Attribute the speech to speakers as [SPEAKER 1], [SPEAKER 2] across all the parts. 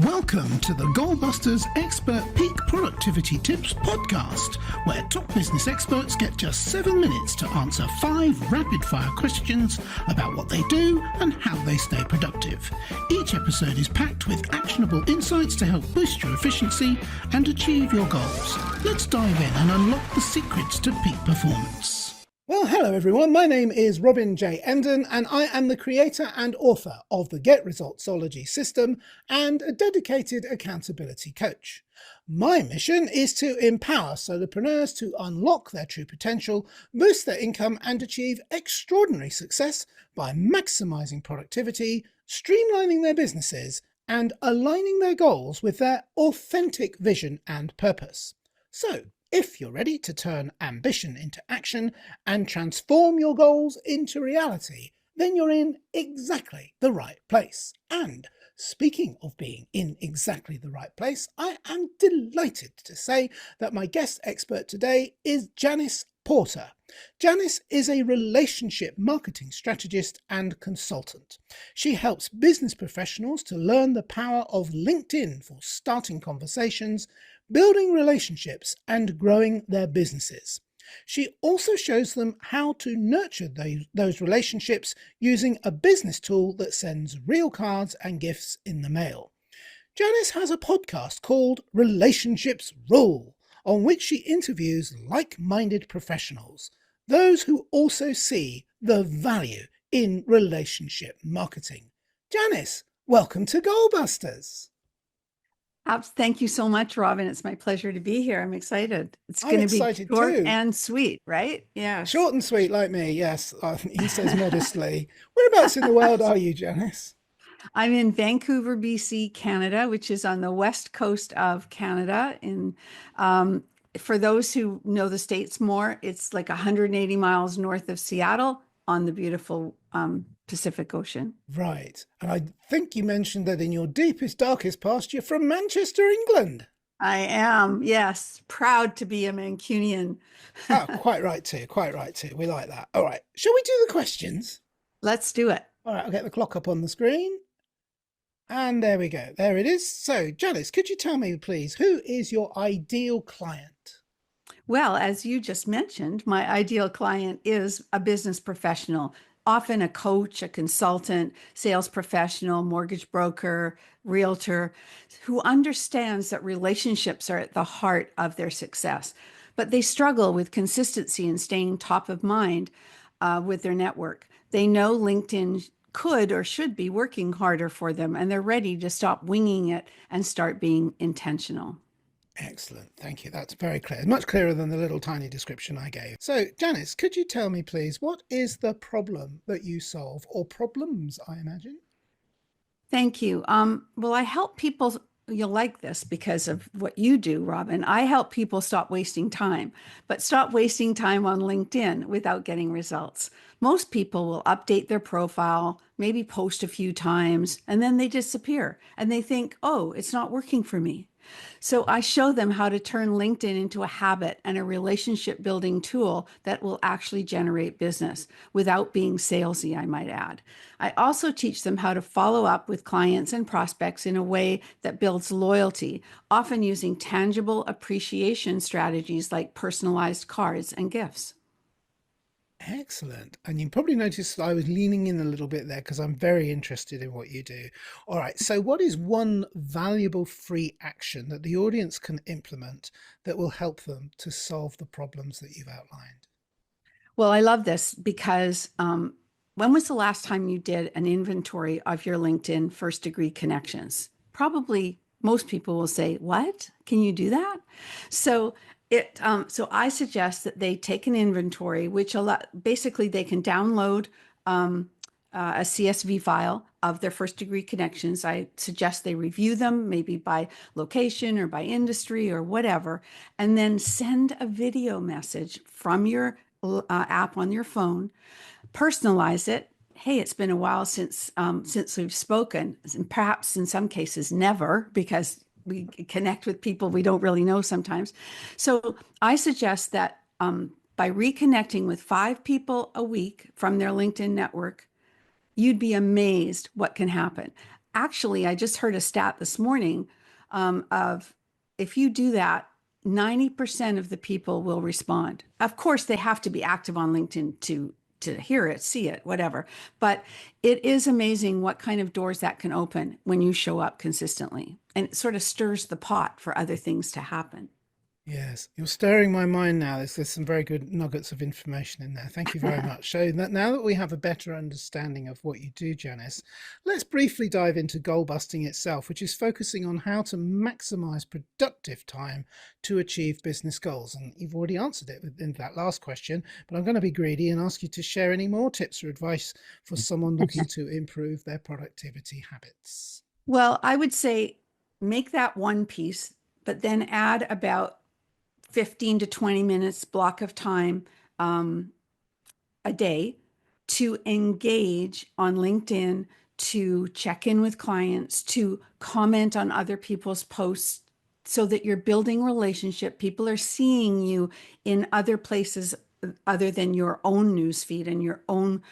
[SPEAKER 1] Welcome to the Goalbusters Expert Peak Productivity Tips podcast, where top business experts get just 7 minutes to answer 5 rapid-fire questions about what they do and how they stay productive. Each episode is packed with actionable insights to help boost your efficiency and achieve your goals. Let's dive in and unlock the secrets to peak performance. Well, hello everyone. My name is Robin J. Endon, and I am the creator and author of the Get Resultsology system and a dedicated accountability coach. My mission is to empower solopreneurs to unlock their true potential, boost their income, and achieve extraordinary success by maximizing productivity, streamlining their businesses, and aligning their goals with their authentic vision and purpose. So, if you're ready to turn ambition into action and transform your goals into reality, then you're in exactly the right place. And speaking of being in exactly the right place, I am delighted to say that my guest expert today is Janice Porter. Janice is a relationship marketing strategist and consultant. She helps business professionals to learn the power of LinkedIn for starting conversations, building relationships, and growing their businesses. She also shows them how to nurture those relationships using a business tool that sends real cards and gifts in the mail. Janice has a podcast called Relationships Rule, on which she interviews like-minded professionals, those who also see the value in relationship marketing. Janice, welcome to Goalbusters.
[SPEAKER 2] Thank you so much, Robin. It's my pleasure to be here. I'm excited. It's
[SPEAKER 1] I'm
[SPEAKER 2] going to be
[SPEAKER 1] excited
[SPEAKER 2] short
[SPEAKER 1] too.
[SPEAKER 2] and sweet, right? Yeah.
[SPEAKER 1] Short and sweet like me, yes, he says modestly. Whereabouts in the world are you, Janice?
[SPEAKER 2] I'm in Vancouver, BC, Canada, which is on the west coast of Canada. For those who know the States more, it's like 180 miles north of Seattle on the beautiful Pacific Ocean.
[SPEAKER 1] Right. And I think you mentioned that in your deepest, darkest past, you're from Manchester, England.
[SPEAKER 2] I am, yes, proud to be a Mancunian.
[SPEAKER 1] Oh, quite right too, quite right too. We like that. All right. Shall we do the questions?
[SPEAKER 2] Let's do it.
[SPEAKER 1] All right, I'll get the clock up on the screen. And there we go. There it is. So, Janice, could you tell me, please, who is your ideal client?
[SPEAKER 2] Well, as you just mentioned, my ideal client is a business professional, often a coach, a consultant, sales professional, mortgage broker, realtor, who understands that relationships are at the heart of their success, but they struggle with consistency and staying top of mind with their network. They know LinkedIn could or should be working harder for them, and they're ready to stop winging it and start being intentional.
[SPEAKER 1] Excellent. Thank you. That's very clear. Much clearer than the little tiny description I gave. So, Janice, could you tell me, please, what is the problem that you solve, or problems, I imagine?
[SPEAKER 2] Thank you. Well, I help people, you'll like this because of what you do, Robin. I help people stop wasting time, but stop wasting time on LinkedIn without getting results. Most people will update their profile, maybe post a few times, and then they disappear and they think, oh, it's not working for me. So I show them how to turn LinkedIn into a habit and a relationship building tool that will actually generate business without being salesy, I might add. I also teach them how to follow up with clients and prospects in a way that builds loyalty, often using tangible appreciation strategies like personalized cards and gifts.
[SPEAKER 1] Excellent. And you probably noticed I was leaning in a little bit there because I'm very interested in what you do. All right. So what is one valuable free action that the audience can implement that will help them to solve the problems that you've outlined?
[SPEAKER 2] Well, I love this because when was the last time you did an inventory of your LinkedIn first degree connections? Probably most people will say, what? Can you do that? So I suggest that they take an inventory, which basically they can download a CSV file of their first degree connections. I suggest they review them, maybe by location or by industry or whatever, and then send a video message from your app on your phone, personalize it. Hey, it's been a while since we've spoken, and perhaps in some cases never, because we connect with people we don't really know sometimes. So I suggest that by reconnecting with 5 people a week from their LinkedIn network, you'd be amazed what can happen. actually, I just heard a stat this morning of if you do that, 90% of the people will respond. Of course, they have to be active on LinkedIn to hear it, see it, whatever. But it is amazing what kind of doors that can open when you show up consistently. And it sort of stirs the pot for other things to happen.
[SPEAKER 1] Yes, you're stirring my mind now. There's some very good nuggets of information in there. Thank you very much. So that now that we have a better understanding of what you do, Janice, let's briefly dive into goal busting itself, which is focusing on how to maximize productive time to achieve business goals. And you've already answered it in that last question, but I'm going to be greedy and ask you to share any more tips or advice for someone looking to improve their productivity habits.
[SPEAKER 2] Well, I would say make that one piece, but then add about 15 to 20 minutes block of time um, a day to engage on LinkedIn, to check in with clients, to comment on other people's posts so that you're building relationship. People are seeing you in other places other than your own newsfeed and your own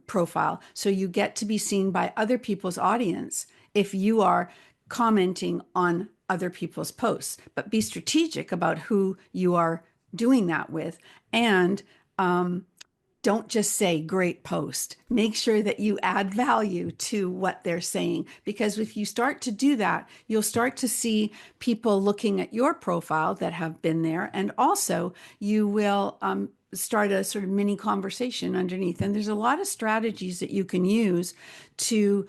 [SPEAKER 2] profile. So you get to be seen by other people's audience if you are commenting on other people's posts, but be strategic about who you are doing that with. And don't just say great post. Make sure that you add value to what they're saying. Because if you start to do that, you'll start to see people looking at your profile that have been there. And also, you will start a sort of mini conversation underneath. And there's a lot of strategies that you can use to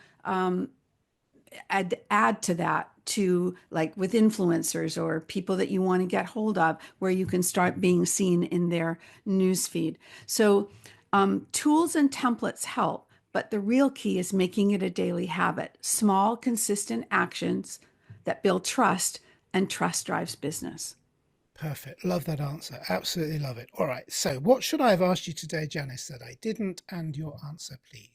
[SPEAKER 2] add to that, to like with influencers or people that you want to get hold of, where you can start being seen in their newsfeed. So tools and templates help, but the real key is making it a daily habit. Small, consistent actions that build trust, and trust drives business.
[SPEAKER 1] Perfect. Love that answer. Absolutely love it. All right. So, what should I have asked you today, Janice, that I didn't? And your answer, please.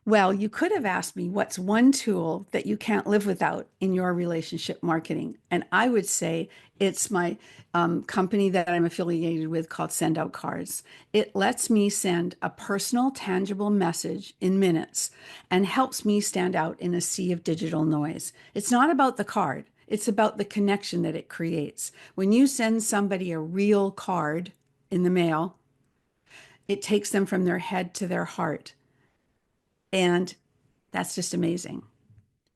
[SPEAKER 2] Well, you could have asked me what's one tool that you can't live without in your relationship marketing. And I would say it's my company that I'm affiliated with called Send Out Cards. It lets me send a personal, tangible message in minutes and helps me stand out in a sea of digital noise. It's not about the card, it's about the connection that it creates. When you send somebody a real card in the mail, it takes them from their head to their heart. And that's just amazing.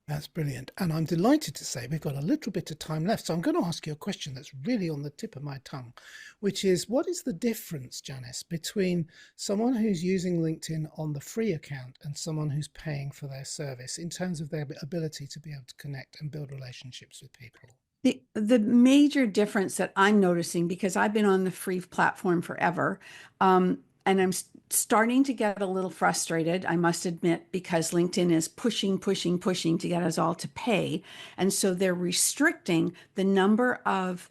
[SPEAKER 1] That's brilliant. And I'm delighted to say we've got a little bit of time left. So I'm going to ask you a question that's really on the tip of my tongue, which is what is the difference, Janice, between someone who's using LinkedIn on the free account and someone who's paying for their service in terms of their ability to be able to connect and build relationships with people?
[SPEAKER 2] The major difference that I'm noticing, because I've been on the free platform forever, and I'm starting to get a little frustrated, I must admit, because LinkedIn is pushing, pushing, pushing to get us all to pay. And so they're restricting the number of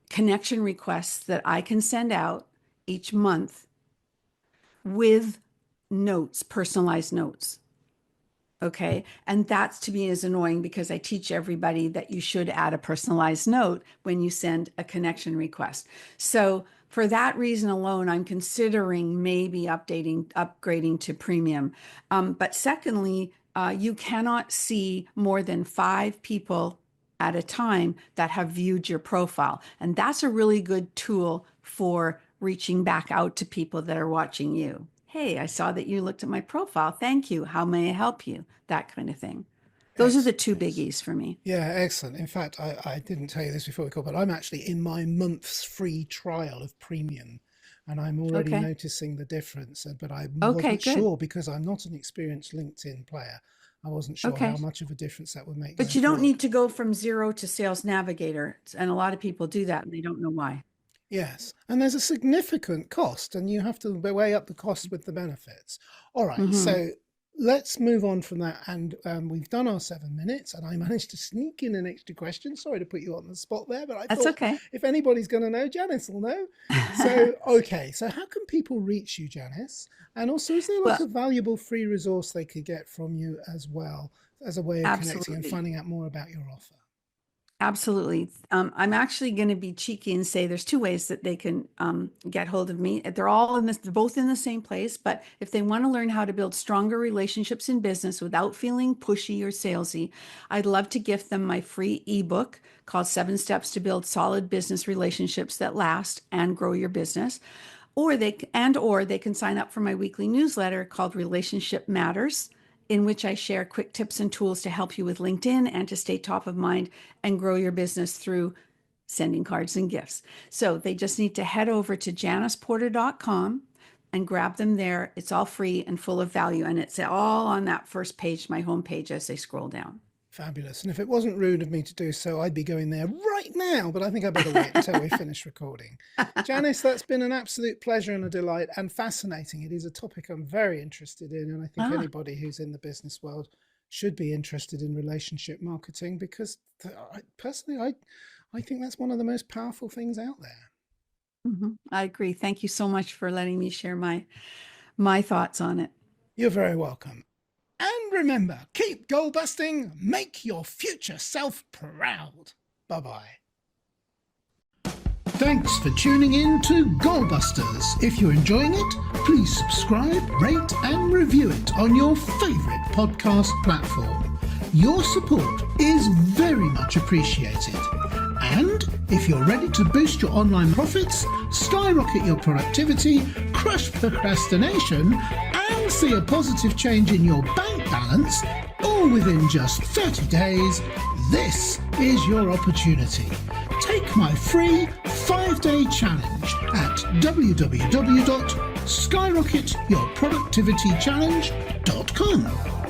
[SPEAKER 2] connection requests that I can send out each month with notes, personalized notes. Okay. And that's to me is annoying because I teach everybody that you should add a personalized note when you send a connection request. So for that reason alone, I'm considering maybe upgrading to premium. But secondly, you cannot see more than 5 people at a time that have viewed your profile. And that's a really good tool for reaching back out to people that are watching you. Hey, I saw that you looked at my profile. Thank you. How may I help you? That kind of thing. Those are the
[SPEAKER 1] Excellent.
[SPEAKER 2] two biggies for me.
[SPEAKER 1] Yeah, excellent. In fact, I didn't tell you this before we called, but I'm actually in my month's free trial of premium and I'm already
[SPEAKER 2] Okay.
[SPEAKER 1] noticing the difference. But I
[SPEAKER 2] Okay,
[SPEAKER 1] wasn't
[SPEAKER 2] good.
[SPEAKER 1] sure because I'm not an experienced LinkedIn player. I wasn't sure
[SPEAKER 2] Okay.
[SPEAKER 1] how much of a difference that would make
[SPEAKER 2] But
[SPEAKER 1] going
[SPEAKER 2] you don't
[SPEAKER 1] forward.
[SPEAKER 2] need to go from zero to Sales Navigator. And a lot of people do that and they don't know why.
[SPEAKER 1] Yes, and there's a significant cost, and you have to weigh up the costs with the benefits. All right,
[SPEAKER 2] Hmm.
[SPEAKER 1] so let's move on from that. And we've done our 7 minutes, and I managed to sneak in an extra question. Sorry to put you on the spot there, but I
[SPEAKER 2] That's
[SPEAKER 1] thought
[SPEAKER 2] okay.
[SPEAKER 1] if anybody's going to know, Janice will know. So, okay, so how can people reach you, Janice? And also, is there like
[SPEAKER 2] Well,
[SPEAKER 1] a valuable free resource they could get from you as well as a way of connecting and
[SPEAKER 2] absolutely.
[SPEAKER 1] finding out more about your offer?
[SPEAKER 2] Absolutely. I'm actually going to be cheeky and say there's two ways that they can get hold of me. They're all in this, they're both in the same place. But if they want to learn how to build stronger relationships in business without feeling pushy or salesy, I'd love to gift them my free ebook called 7 Steps to Build Solid Business Relationships That Last and Grow Your Business. Or they can sign up for my weekly newsletter called Relationship Matters, in which I share quick tips and tools to help you with LinkedIn and to stay top of mind and grow your business through sending cards and gifts. So they just need to head over to janiceporter.com and grab them there. It's all free and full of value. And it's all on that first page, my homepage, as they scroll down.
[SPEAKER 1] Fabulous. And if it wasn't rude of me to do so, I'd be going there right now, but I think I better wait until we finish recording. Janice, that's been an absolute pleasure and a delight, and fascinating. It is a topic I'm very interested in, and I think anybody who's in the business world should be interested in relationship marketing, because personally, I think that's one of the most powerful things out there.
[SPEAKER 2] I agree. Thank you so much for letting me share my thoughts on it.
[SPEAKER 1] You're very welcome. And remember, keep goal busting, make your future self proud. Bye-bye. Thanks for tuning in to Goalbusters. If you're enjoying it, please subscribe, rate and review it on your favourite podcast platform. Your support is very much appreciated. And if you're ready to boost your online profits, skyrocket your productivity, crush procrastination, and see a positive change in your bank balance, all within just 30 days, this is your opportunity. Take my free 5-day challenge at www.skyrocketyourproductivitychallenge.com.